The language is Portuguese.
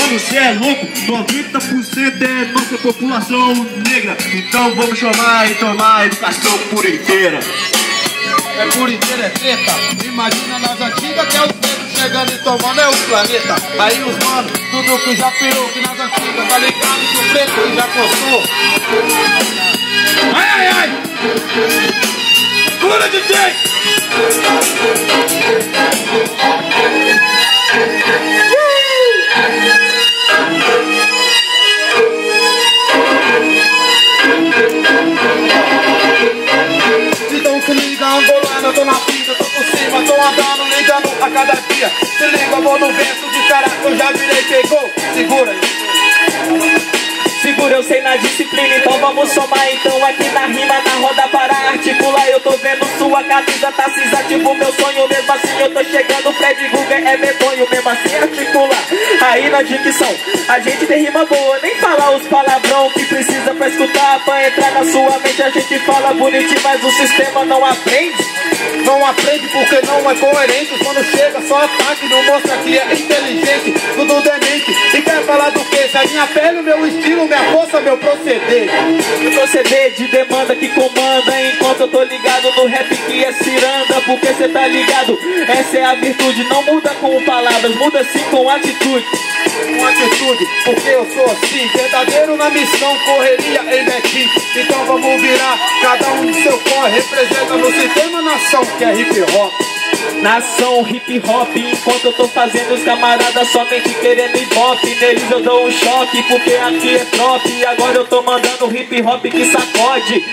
mano, cê é louco, 90% é nossa população negra. Então vamos chamar e tomar a educação por inteira. É por inteira, é treta. Imagina nas antigas que é os negros chegando e tomando é o planeta. Aí os manos, tudo que já pirou, que nas antigas, tá ligado que o preto que já coçou. Ai, ai, ai! Cura, DJ! Então se liga, angolano, eu tô na fita, tô por cima, tô andando, ligando a cada dia. Se liga, eu vou no verso de cara que eu já virei, pegou. Segura aí. Segura, eu sei na disciplina, então vamos somar. Então aqui na rima, na roda para articular. Eu tô vendo sua camisa tá cinza, tipo meu sonho. Mesmo assim eu tô chegando, Fred Guga é medonho. Mesmo assim articular, aí na dicção a gente tem rima boa, nem falar os palavrão que precisa pra escutar. Pra entrar na sua mente a gente fala bonitinho, mas o sistema não aprende. Não aprende porque não é coerente. Quando chega só ataque, não mostra que é inteligente. Tudo demente, e quer falar do que? Se a minha pele, o meu estilo, minha força, meu proceder. Meu proceder de demanda que comanda, enquanto eu tô ligado no rap que é ciranda. Porque cê tá ligado, essa é a virtude. Não muda com palavras, muda sim com atitude. Com atitude, porque eu sou assim, verdadeiro na missão, correria em Betim. Então vamos virar, cada um do seu corre, representa no sistema nação que é hip hop. Nação hip hop, enquanto eu tô fazendo os camaradas somente querendo ibope. Neles eu dou um choque, porque aqui é top. E agora eu tô mandando hip hop que sacode.